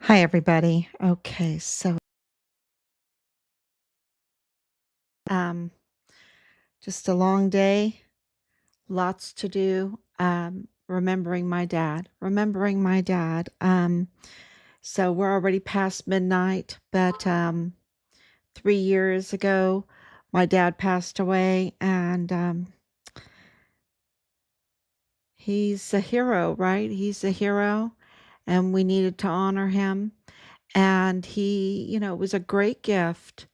Hi, everybody. Okay, so um, just a long day, lots to do. Remembering my dad, remembering my dad. So we're already past midnight, but 3 years ago, my dad passed away, and he's a hero, right? He's a hero, and we needed to honor him. And it was a great gift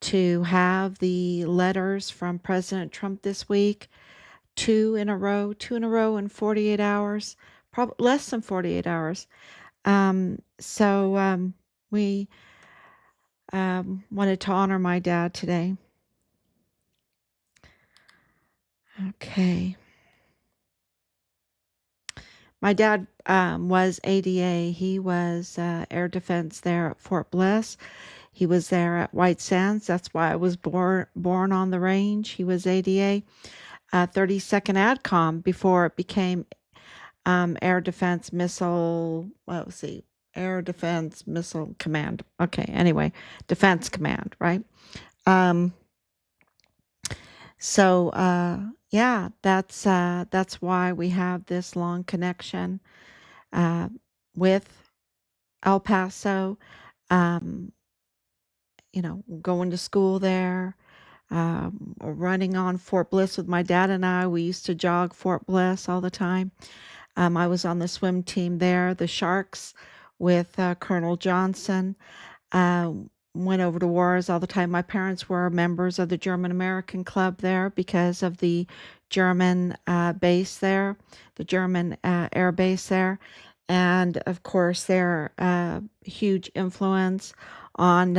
to have the letters from President Trump this week, two in a row in 48 hours, probably less than 48 hours. So we wanted to honor my dad today. Okay. My dad was ADA. He was air defense there at Fort Bliss. He was there at White Sands. That's why I was born on the range. He was ADA, 32nd ADCOM before it became Air Defense Missile. Well, let's see, Air Defense Missile Command. Okay, anyway, Defense Command, right? Um, so yeah, that's why we have this long connection uh, with El Paso. Um, going to school there, running on Fort Bliss with my dad and I. We used to jog Fort Bliss all the time. I was on the swim team there, the Sharks, with Colonel Johnson. Uh, Went over to wars all the time. My parents were members of the German American Club there because of the German base there, the German air base there. And of course, their huge influence on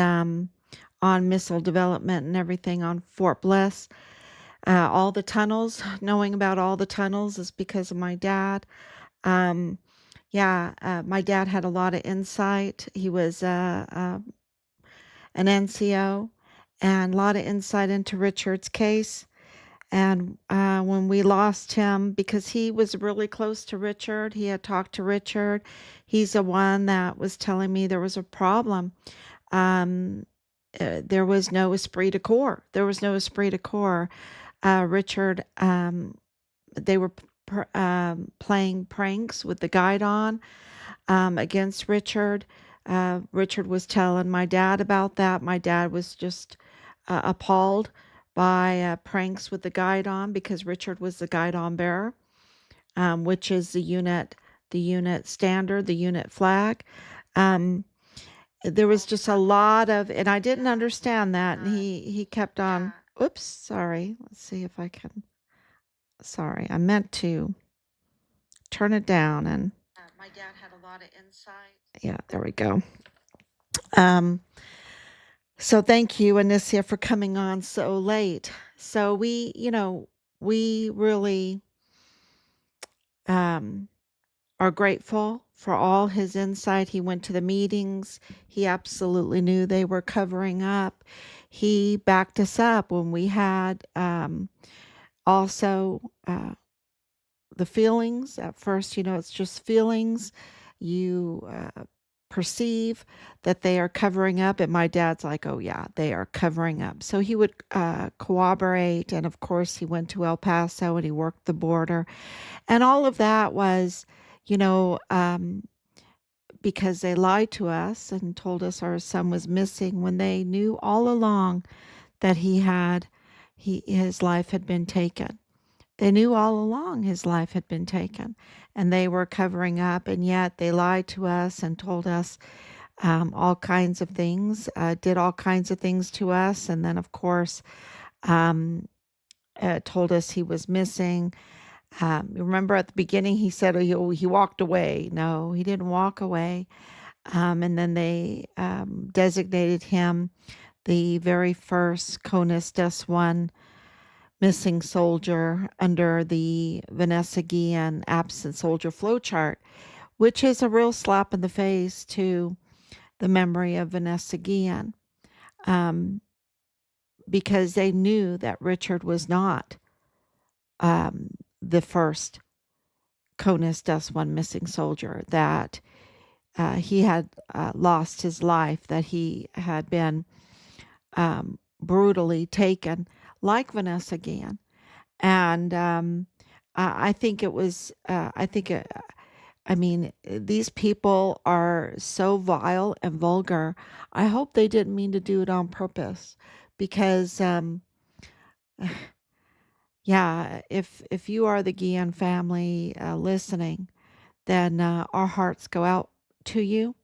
on missile development and everything on Fort Bliss. All the tunnels, knowing about all the tunnels is because of my dad. Um, yeah, my dad had a lot of insight. He was an NCO and a lot of insight into Richard's case. And when we lost him, because he was really close to Richard, he had talked to Richard. He's the one that was telling me there was a problem. Um, there was no esprit de corps. There was no esprit de corps. Richard, they were playing pranks with the guide on against Richard. Richard was telling my dad about that. My dad was just appalled by pranks with the guide on because Richard was the guide on bearer, which is the unit standard, the unit flag. Um, there was just a lot of, and I didn't understand that. And he kept on. Oops, sorry. Let's see if I can. Sorry, I meant to turn it down and. My dad had a lot of insight. Yeah, there we go. Um, so thank you, Anicia, for coming on so late. So we really um, are grateful for all his insight. He went to the meetings. He absolutely knew they were covering up. He backed us up when we had also the feelings. At first, it's just feelings. You perceive that they are covering up, and my dad's like, oh yeah, they are covering up. So he would cooperate, and of course he went to El Paso and he worked the border, and all of that was, you know um, because they lied to us and told us our son was missing when they knew all along that his life had been taken. They knew all along his life had been taken, and they were covering up, and yet they lied to us and told us all kinds of things, did all kinds of things to us, and then, of course, um, told us he was missing. Remember at the beginning, he said he walked away. No, he didn't walk away. And then they designated him the very first CONUS DES-1 missing soldier under the Vanessa Guillen absent soldier flowchart, which is a real slap in the face to the memory of Vanessa Guillen, um, because they knew that Richard was not the first CONUS DES-1 missing soldier, that he had lost his life, that he had been brutally taken, like Vanessa Guillen. And I think it was, I mean, these people are so vile and vulgar. I hope they didn't mean to do it on purpose, because, yeah, if you are the Guillen family listening, then our hearts go out to you,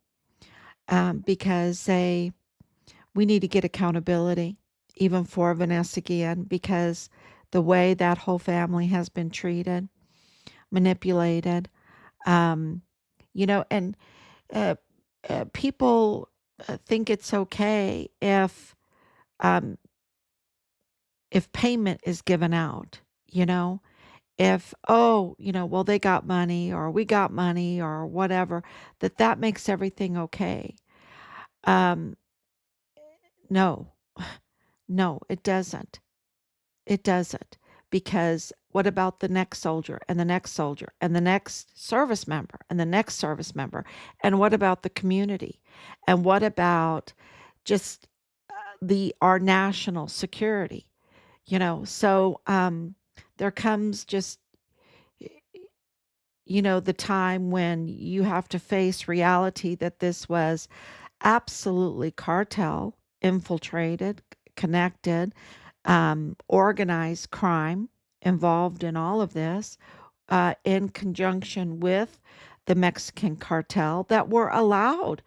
because we need to get accountability, even for Vanessa Guillen, because the way that whole family has been treated, manipulated, um, and uh, people think it's okay um, if payment is given out, you know, if, oh, well, they got money or we got money or whatever, that makes everything okay. Um, no, no, it doesn't. It doesn't. Because what about the next soldier and the next soldier and the next service member and the next service member? And what about the community? And what about just the our national security? So there comes just the time when you have to face reality that this was absolutely cartel infiltrated, connected, organized crime involved in all of this, in conjunction with the Mexican cartel, that were allowed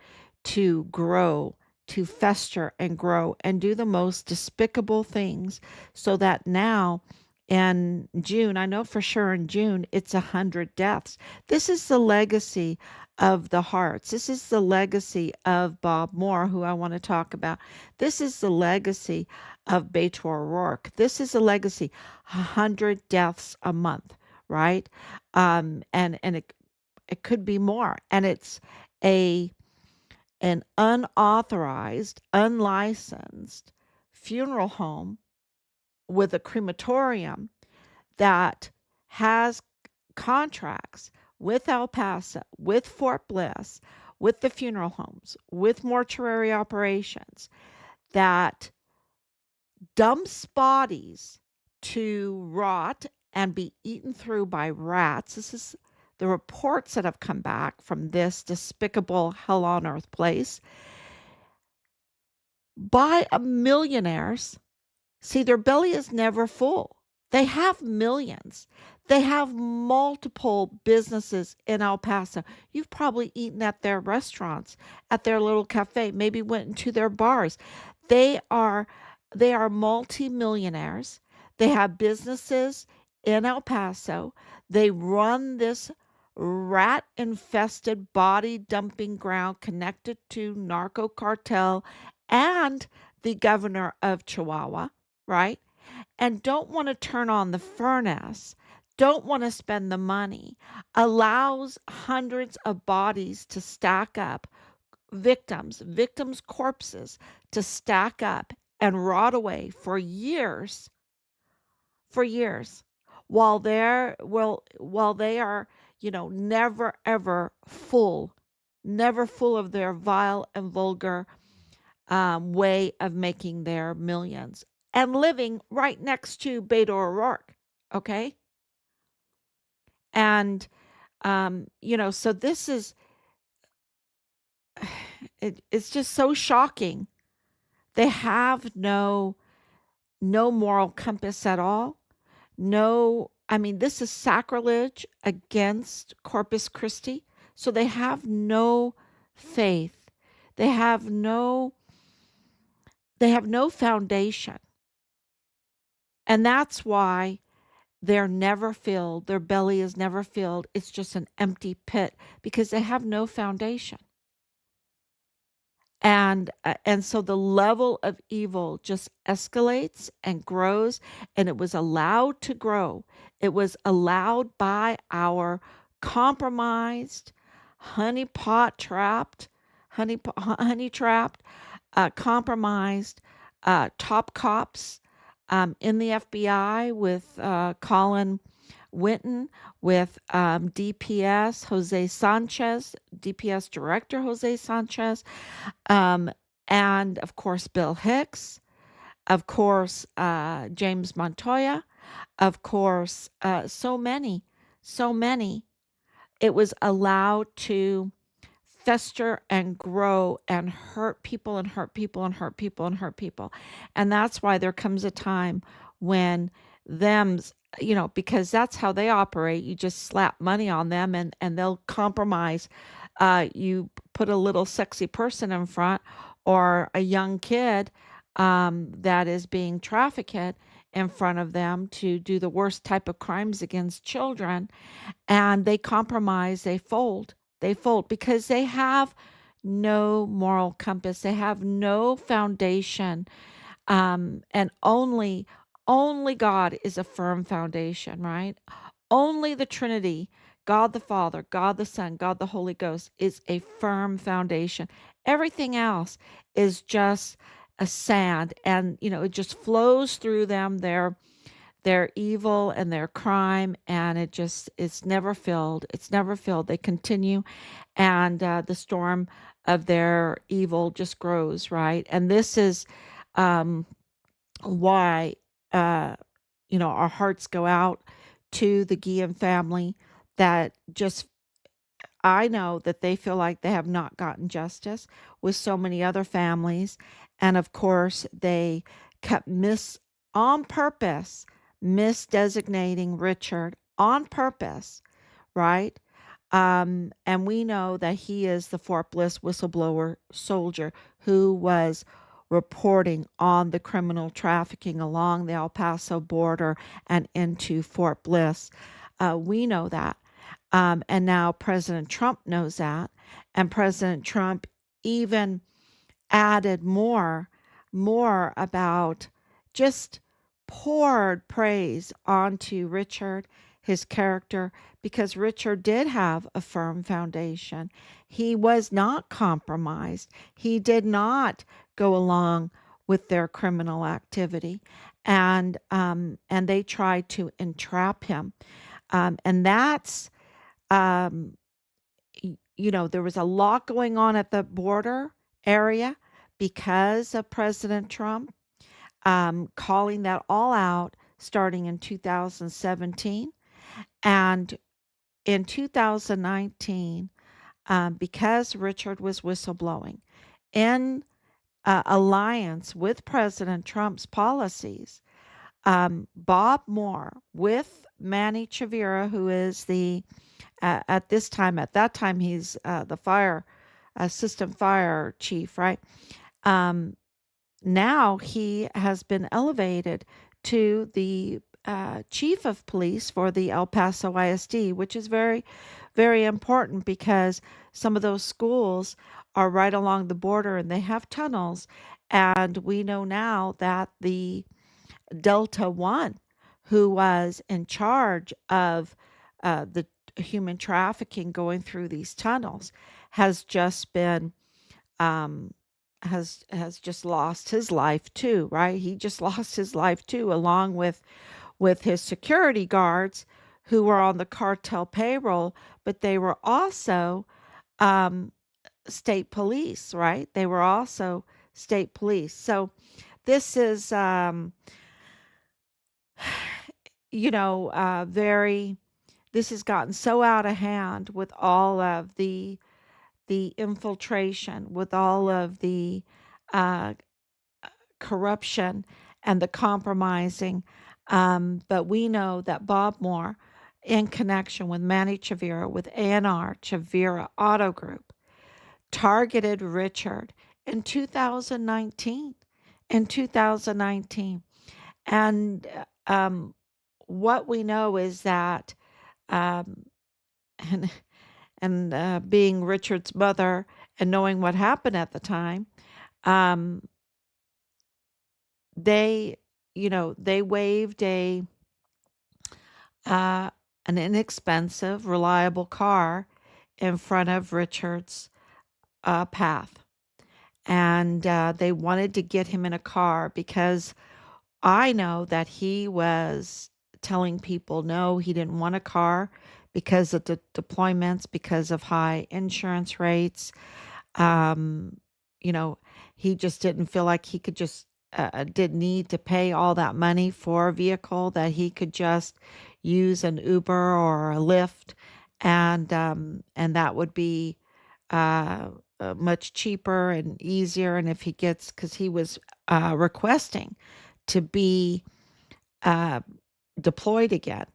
to grow, to fester and grow and do the most despicable things, so that now in June, I know for sure in June, it's 100 deaths. This is the legacy of the Hearts. This is the legacy of Bob Moore, who I want to talk about. This is the legacy of Beto O'Rourke. This is a legacy, 100 deaths a month, right? And it could be more. And it's a an unauthorized, unlicensed funeral home with a crematorium that has contracts with El Paso, with Fort Bliss, with the funeral homes, with mortuary operations, that dumps bodies to rot and be eaten through by rats. This is the reports that have come back from this despicable hell on earth place, by millionaires. See, their belly is never full. They have millions. They have multiple businesses in El Paso. You've probably eaten at their restaurants, at their little cafe, maybe went into their bars. They are they are multimillionaires. They have businesses in El Paso. They run this rat infested body dumping ground connected to narco cartel and the governor of Chihuahua, right? And don't want to turn on the furnace, don't want to spend the money, allows hundreds of bodies to stack up, victims' corpses to stack up and rot away for years, while they are, never ever full, never full of their vile and vulgar way of making their millions, and living right next to Beto O'Rourke. Okay. And, so this is, it's just so shocking. They have no moral compass at all. No, I mean, this is sacrilege against Corpus Christi. So they have no faith. They have no, they have no foundation. And that's why they're never filled. Their belly is never filled. It's just an empty pit because they have no foundation. And so the level of evil just escalates and grows, and it was allowed to grow. It was allowed by our compromised, honeypot trapped, honey trapped, compromised top cops in the FBI with Colin Winton with DPS Jose Sanchez, DPS Director Jose Sanchez, um, and of course Bill Hicks, of course James Montoya, of course so many, so many. It was allowed to fester and grow and hurt people and hurt people and hurt people and hurt people. And that's why there comes a time when them's, because that's how they operate. You just slap money on them and they'll compromise. You put a little sexy person in front or a young kid that is being trafficked in front of them to do the worst type of crimes against children, and they compromise, they fold because they have no moral compass, they have no foundation, and only God is a firm foundation, right? Only the Trinity, God the Father, God the Son, God the Holy Ghost, is a firm foundation. Everything else is just a sand, and it just flows through them. Their evil and their crime, and it's never filled, it's never filled. They continue, and the storm of their evil just grows, right? And this is um, why our hearts go out to the Guillen family, that just, I know that they feel like they have not gotten justice with so many other families. And of course, they kept on purpose, misdesignating Richard on purpose, right? And we know that he is the Fort Bliss whistleblower soldier who was reporting on the criminal trafficking along the El Paso border and into Fort Bliss. We know that. And now President Trump knows that. And President Trump even added more about, just poured praise onto Richard, his character, because Richard did have a firm foundation. He was not compromised. He did not go along with their criminal activity, and they tried to entrap him. And that's um, there was a lot going on at the border area because of President Trump, calling that all out starting in 2017. And in 2019, because Richard was whistleblowing in alliance with President Trump's policies, Bob Moore with Manny Chavira, who is the at that time, he's the fire assistant fire chief, right? Um, Now he has been elevated to the chief of police for the El Paso ISD, which is very, very important because some of those schools are right along the border and they have tunnels. And we know now that the Delta One, who was in charge of the human trafficking going through these tunnels, has just been um, has just lost his life too, right? He just lost his life too, along with his security guards who were on the cartel payroll, but they were also um, state police, right? They were also state police. So this is very, this has gotten so out of hand with all of the infiltration, with all of the uh, corruption and the compromising. But we know that Bob Moore, in connection with Manny Chavira, with ANR Chavira Auto Group, targeted Richard in 2019. In 2019. And what we know is that, um, and being Richard's mother and knowing what happened at the time, um, they, they waived uh, an inexpensive, reliable car in front of Richard's path, and they wanted to get him in a car because I know that he was telling people no, he didn't want a car because of the deployments, because of high insurance rates. Um, you know, he just didn't feel like he could just didn't need to pay all that money for a vehicle, that he could just use an Uber or a Lyft, and that would be uh, much cheaper and easier. And if he gets, because he was requesting to be uh, deployed again.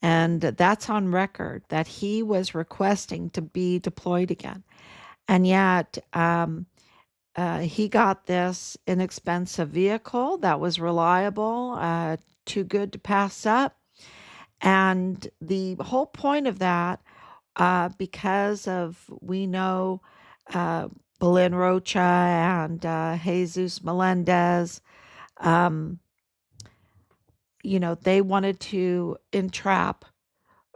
And that's on record that he was requesting to be deployed again. And yet, he got this inexpensive vehicle that was reliable, too good to pass up. And the whole point of that, because of we know uh, Belen Rocha and Jesus Melendez, um, they wanted to entrap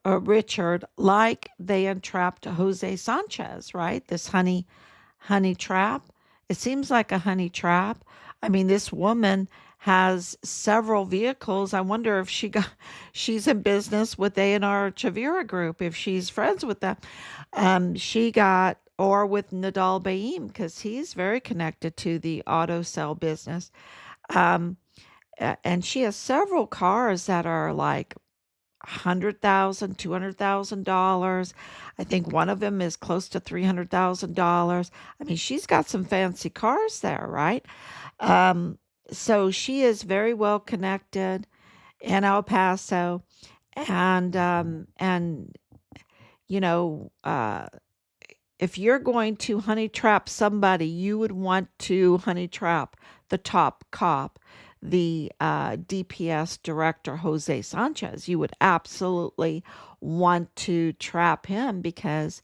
Richard like they entrapped Jose Sanchez, right? This honey trap. It seems like a honey trap. I mean, this woman has several vehicles. I wonder if she's in business with A&R Chavira Group, if she's friends with them. She got, or with Nadal Baim, because he's very connected to the auto sell business. Um, and she has several cars that are like 100,000, $200,000. I think one of them is close to $300,000. I mean, she's got some fancy cars there, right? Um, so she is very well connected in El Paso, and you know, uh, if you're going to honey trap somebody, you would want to honey trap the top cop, the DPS director, Jose Sanchez. You would absolutely want to trap him because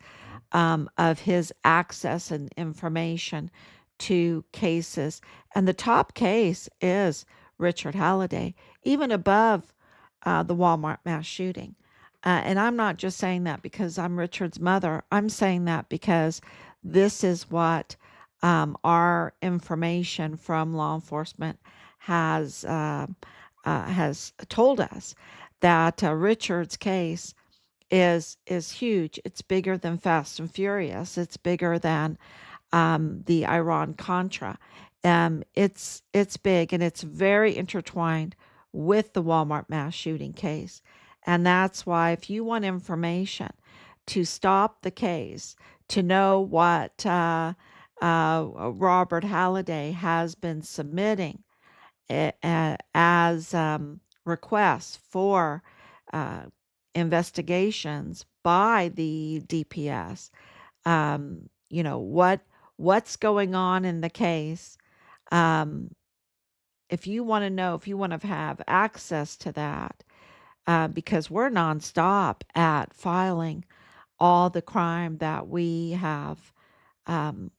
of his access and information to cases. And the top case is Richard Halliday, even above the Walmart mass shooting. And I'm not just saying that because I'm Richard's mother. I'm saying that because this is what our information from law enforcement has told us, that Richard's case is huge. It's bigger than Fast and Furious. It's bigger than the Iran Contra. It's big, and it's very intertwined with the Walmart mass shooting case. And that's why, if you want information to stop the case, to know what Robert Halliday has been submitting as requests for uh, investigations by the DPS, what's going on in the case. Um, if you want to know, if you want to have access to that, because we're nonstop at filing all the crime that we have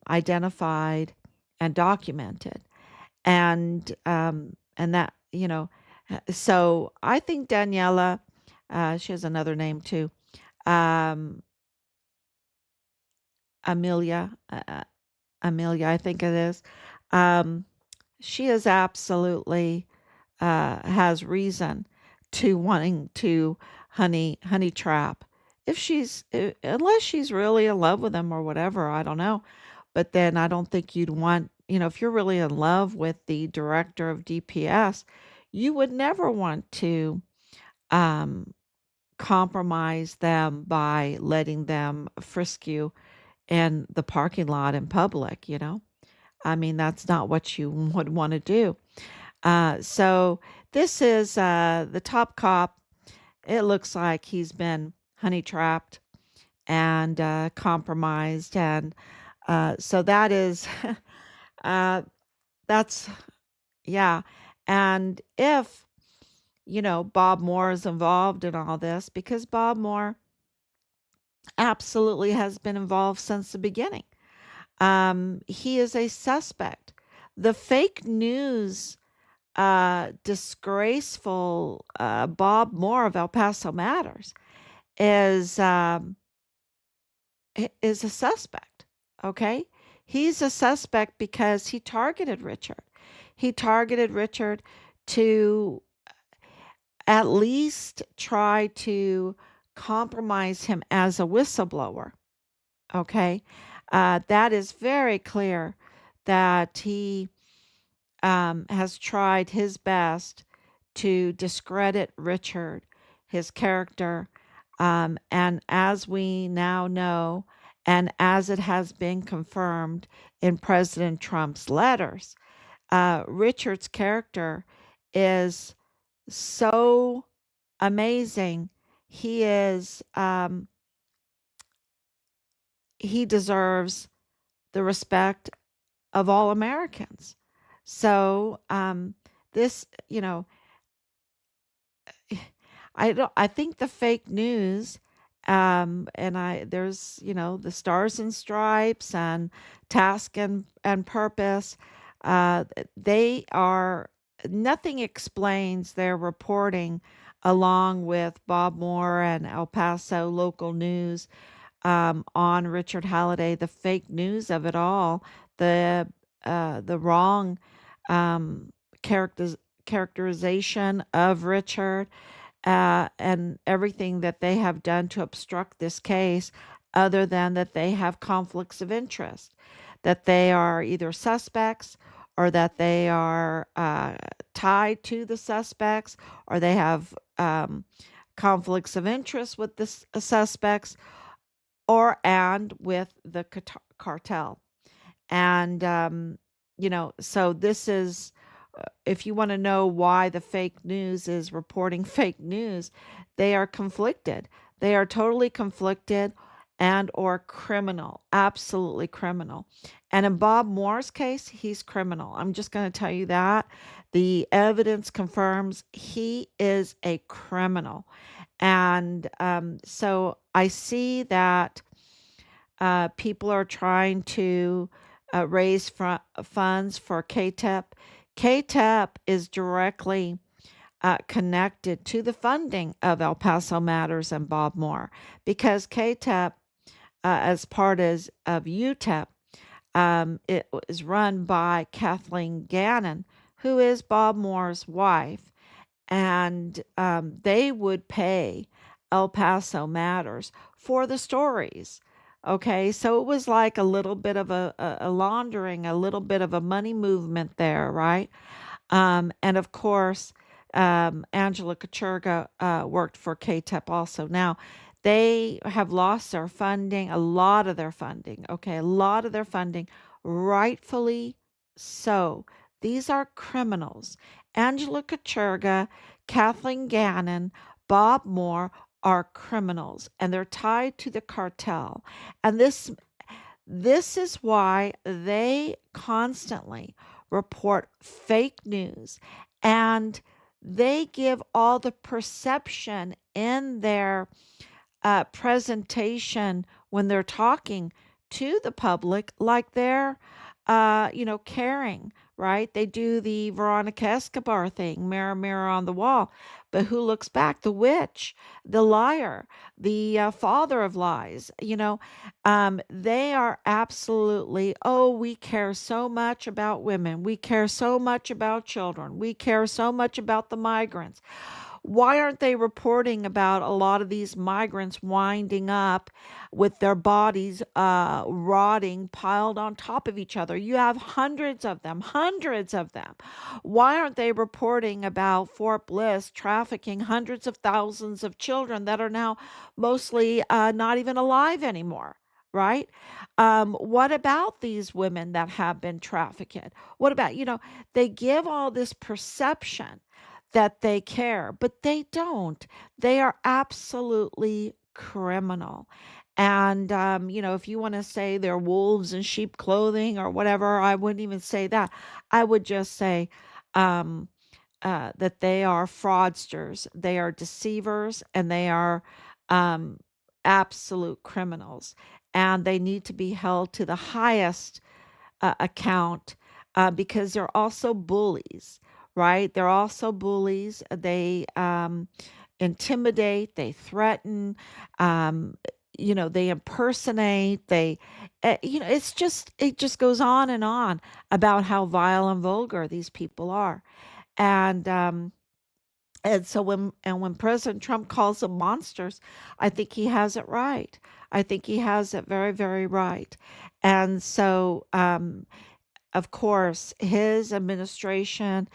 identified and documented, and that so I think Daniela, she has another name too, um, Amelia, Amelia, I think it is. Um, she is absolutely has reason to wanting to honey trap. If she's unless she's really in love with him or whatever, I don't know. But then I don't think you'd want, if you're really in love with the director of DPS, you would never want to um, compromise them by letting them frisk you in the parking lot in public. I mean, that's not what you would want to do. So this is the top cop. It looks like he's been honey trapped and compromised. And so that is, uh, that's, yeah. And if, Bob Moore is involved in all this, because Bob Moore absolutely has been involved since the beginning. He is a suspect. The fake news, disgraceful Bob Moore of El Paso Matters is is a suspect. Okay, he's a suspect because he targeted Richard. He targeted Richard to at least try to compromise him as a whistleblower. Okay. That is very clear that he has tried his best to discredit Richard, his character. And as we now know, and as it has been confirmed in President Trump's letters, Richard's character is so amazing. He is, he deserves the respect of all Americans. So, this, I think the fake news, and there's, the stars and stripes and task and purpose, uh, they are, nothing explains their reporting along with Bob Moore and El Paso local news on Richard Halliday, the fake news of it all, the wrong um, characters, characterization of Richard, and everything that they have done to obstruct this case, other than that they have conflicts of interest, that they are either suspects or that they are tied to the suspects, or they have conflicts of interest with the suspects, or and with the cartel. And so this is, if you want to know why the fake news is reporting fake news, they are conflicted. They are totally conflicted and or criminal, absolutely criminal. And in Bob Moore's case, he's criminal. I'm just going to tell you that. The evidence confirms he is a criminal. And so I see that people are trying to raise funds for KTEP. KTEP is directly connected to the funding of El Paso Matters and Bob Moore, because KTEP, as part of UTEP, it is run by Kathleen Gannon, who is Bob Moore's wife, and they would pay El Paso Matters for the stories. Okay, so it was like a little bit of a laundering, a little bit of a money movement there, right? And of course, Angela Kachurga worked for KTEP also. Now, they have lost their funding, a lot of their funding, okay, a lot of their funding, rightfully so. These are criminals. Angela Kachurga, Kathleen Gannon, Bob Moore are criminals, and they're tied to the cartel. And this is why they constantly report fake news, and they give all the perception in their presentation when they're talking to the public like they're caring, right? They do the Veronica Escobar thing, mirror mirror on the wall, but who looks back? The witch, the liar, the father of lies. They are absolutely, oh, we care so much about women, we care so much about children, we care so much about the migrants. Why aren't they reporting about a lot of these migrants winding up with their bodies rotting, piled on top of each other? You have hundreds of them, hundreds of them. Why aren't they reporting about Fort Bliss trafficking hundreds of thousands of children that are now mostly not even alive anymore? Right? What about these women that have been trafficked? What about, they give all this perception that they care, but they don't. They are absolutely criminal. And, if you want to say they're wolves in sheep clothing or whatever, I wouldn't even say that. I would just say um, that they are fraudsters, they are deceivers, and they are um, absolute criminals. And they need to be held to the highest account, because they're also bullies, right? They're also bullies. They intimidate, they threaten, um, they impersonate, it just goes on and on about how vile and vulgar these people are. And And when President Trump calls them monsters, I think he has it right. I think he has it very, very right. And so, of course, his administration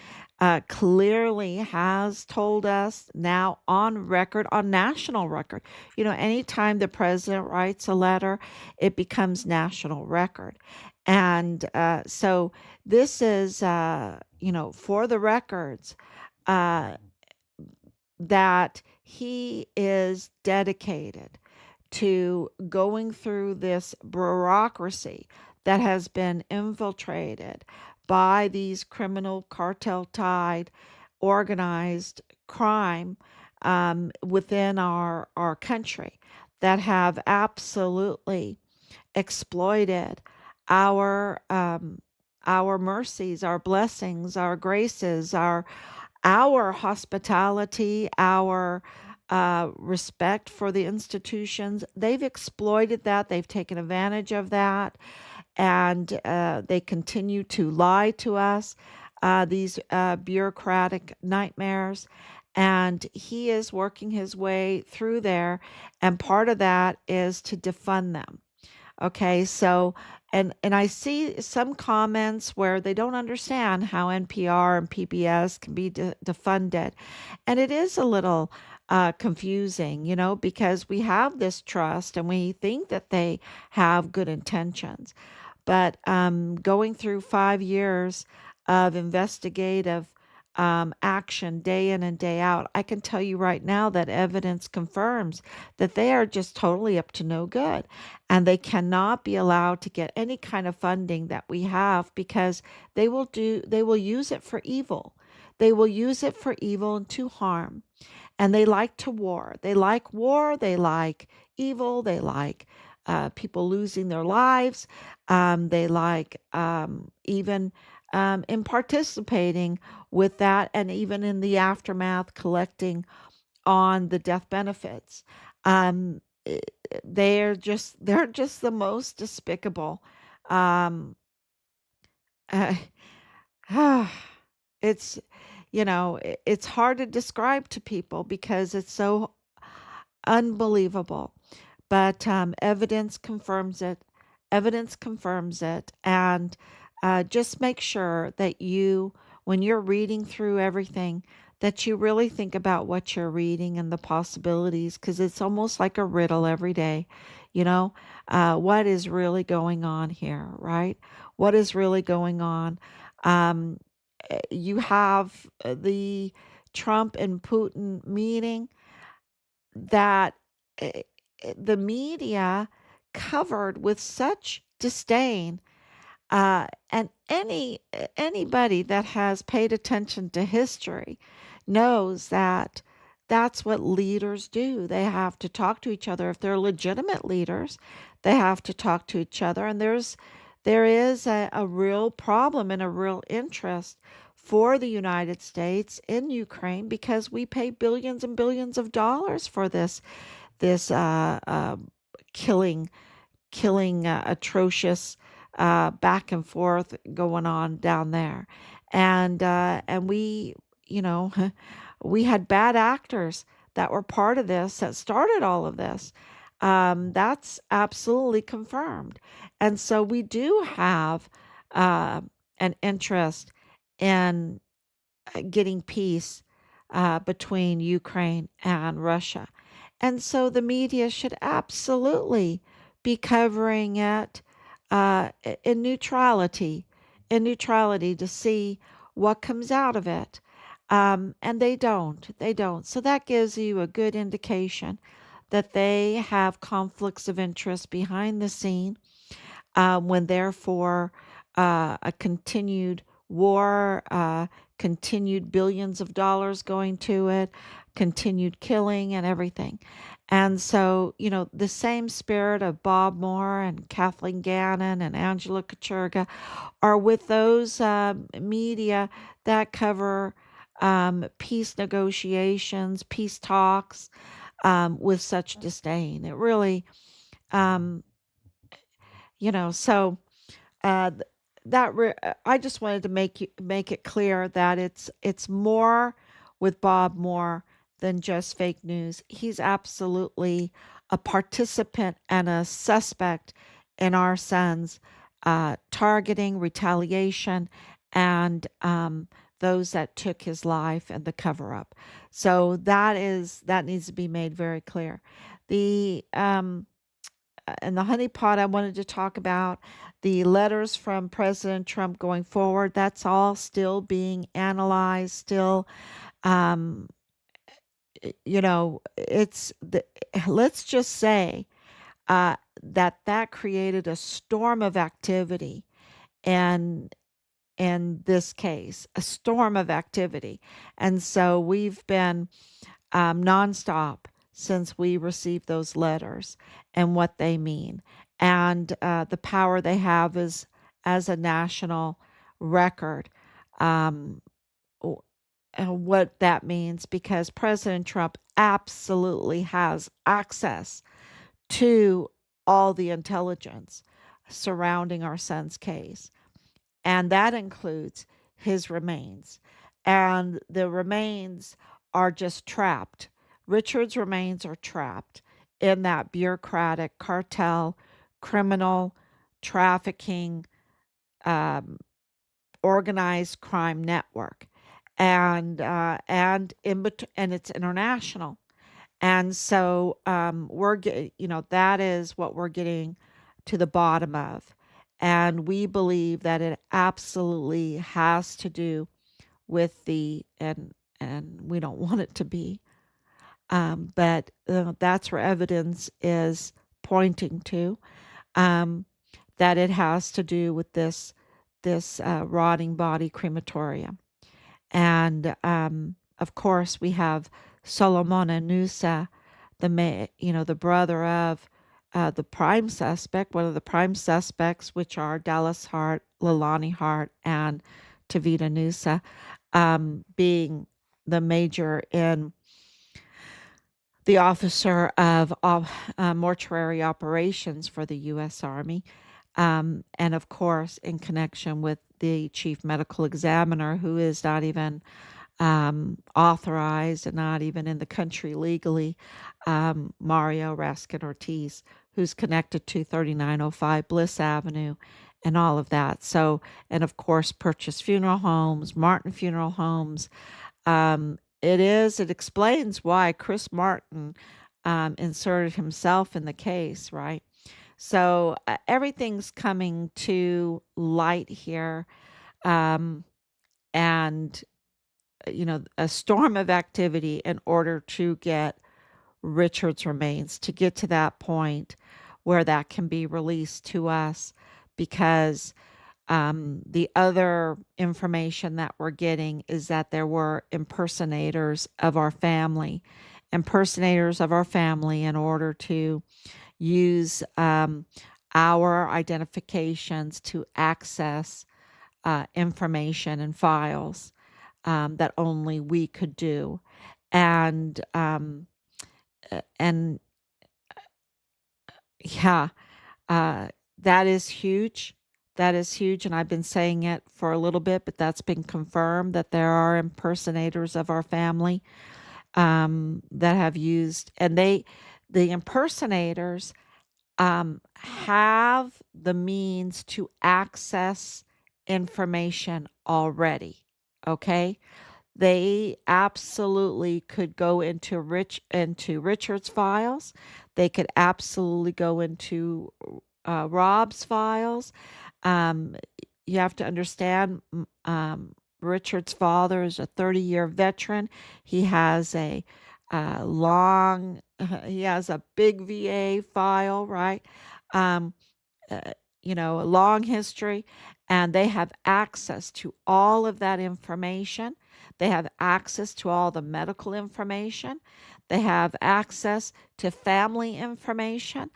clearly has told us now on record, on national record. Anytime the president writes a letter, it becomes national record. And so this is, for the records, uh, that he is dedicated to going through this bureaucracy that has been infiltrated by these criminal cartel tied organized crime within our country that have absolutely exploited our our mercies, our blessings, our graces, our hospitality, our respect for the institutions. They've exploited that. They've taken advantage of that. And they continue to lie to us, these bureaucratic nightmares. And he is working his way through there. And part of that is to defund them. Okay, so and I see some comments where they don't understand how NPR and PBS can be defunded, and it is a little confusing, because we have this trust and we think that they have good intentions, but going through 5 years of investigative action day in and day out, I can tell you right now that evidence confirms that they are just totally up to no good. And they cannot be allowed to get any kind of funding that we have because they will use it for evil. They will use it for evil and to harm. And they like to war. They like war. They like evil. They like people losing their lives. They like even in participating with that, and even in the aftermath, collecting on the death benefits. Um, i- they're just the most despicable. Um, it's it's hard to describe to people because it's so unbelievable. But evidence confirms it. Evidence confirms it. And just make sure that when you're reading through everything, that you really think about what you're reading and the possibilities, because it's almost like a riddle every day. What is really going on here, right? What is really going on? Um, you have the Trump and Putin meeting that eh, the media covered with such disdain, and anybody that has paid attention to history knows that that's what leaders do. They have to talk to each other. If they're legitimate leaders, they have to talk to each other. And there is a real problem and a real interest for the United States in Ukraine because we pay billions and billions of dollars for this killing atrocious back and forth going on down there. And we, you know, we had bad actors that were part of this that started all of this. That's absolutely confirmed. And so we do have uh, an interest in getting peace between Ukraine and Russia. And so the media should absolutely be covering it in neutrality to see what comes out of it. And they don't. They don't. So that gives you a good indication that they have conflicts of interest behind the scene when therefore a continued war, continued billions of dollars going to it, continued killing and everything. And so, the same spirit of Bob Moore and Kathleen Gannon and Angela Kachurga are with those media that cover peace negotiations, peace talks with such disdain. It really, um, so uh, th- I just wanted to make it clear that it's more with Bob more than just fake news. He's absolutely a participant and a suspect in our son's targeting, retaliation, and those that took his life and the cover up. So that needs to be made very clear. The and the honeypot, I wanted to talk about the letters from President Trump going forward. That's all still being analyzed. Still, um, let's just say uh, that created a storm of activity, and in this case, a storm of activity. And so we've been nonstop since we received those letters and what they mean, and the power they have is as a national record. Um, and what that means, because President Trump absolutely has access to all the intelligence surrounding our son's case, and that includes his remains. And the remains are just trapped. Richard's remains are trapped in that bureaucratic cartel, criminal, trafficking, um, organized crime network, and it's international. And so that is what we're getting to the bottom of. And we believe that it absolutely has to do with and we don't want it to be, but that's where evidence is pointing to, um, that it has to do with this rotting body crematorium. And of course, we have Solomon Nusa, the brother of the prime suspect, one of the prime suspects, which are Dallas Hart, Leilani Hart, and Tavita Nusa, being the major in the officer of mortuary operations for the U.S. Army. And of course, in connection with the chief medical examiner, who is not even authorized and not even in the country legally, Mario Raskin Ortiz, who's connected to 3905 Bliss Avenue and all of that. So, and of course, Purchase Funeral Homes, Martin Funeral Homes. It explains why Chris Martin inserted himself in the case, right? So everything's coming to light here. Um, and a storm of activity in order to get Richard's remains, to get to that point where that can be released to us, because the other information that we're getting is that there were impersonators of our family in order to use our identifications to access information and files that only we could do. And and yeah, uh, that is huge. That is huge, and I've been saying it for a little bit, but that's been confirmed that there are impersonators of our family that have used, and the impersonators have the means to access information already. Okay, they absolutely could go into Richard's files. They could absolutely go into Rob's files. Um, you have to understand, Richard's father is a 30-year veteran. He has a he has a big VA file, right? Um, uh, a long history, and they have access to all of that information. They have access to all the medical information. They have access to family information,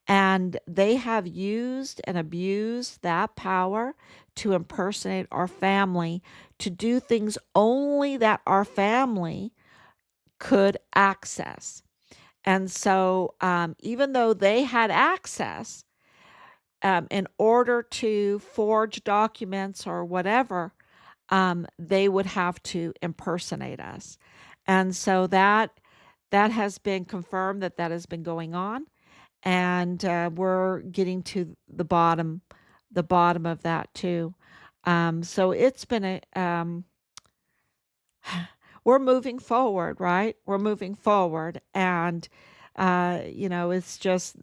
and they have used and abused that power to impersonate our family, to do things only that our family could access. And so, even though they had access, in order to forge documents or whatever, they would have to impersonate us. And so that has been confirmed, that that has been going on, and we're getting to the bottom of that too. So it's been we're moving forward, right? We're moving forward, and it's just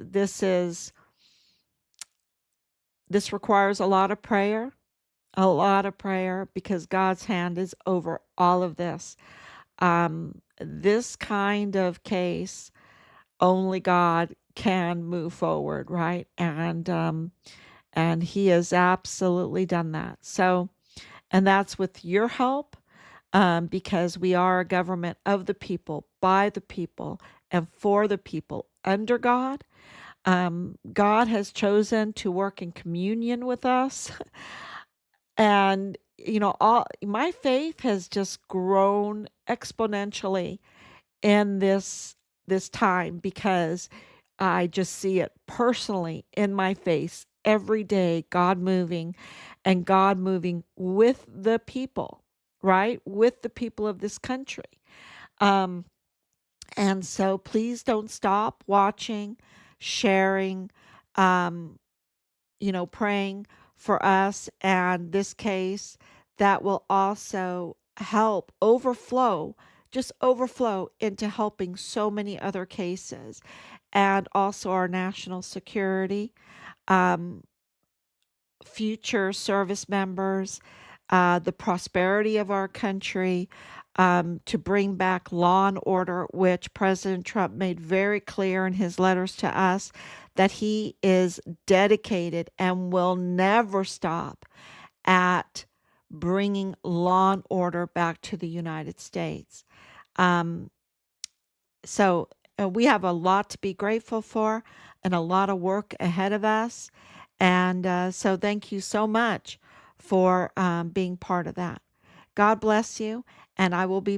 this requires a lot of prayer, because God's hand is over all of this. This kind of case, only God can move forward, right? And He has absolutely done that. So, and that's with your help, because we are a government of the people, by the people, and for the people, under God. God has chosen to work in communion with us. And, all my faith has just grown exponentially in this time, because I just see it personally in my face every day, God moving, and God moving with the people, right? With the people of this country. Um, and so please don't stop watching, sharing, um, praying for us and this case, that will also help overflow into helping so many other cases, and also our national security, um, future service members, the prosperity of our country, to bring back law and order, which President Trump made very clear in his letters to us that he is dedicated and will never stop at bringing law and order back to the United States. Um, so we have a lot to be grateful for, and a lot of work ahead of us. And so thank you so much for being part of that. God bless you. And I will be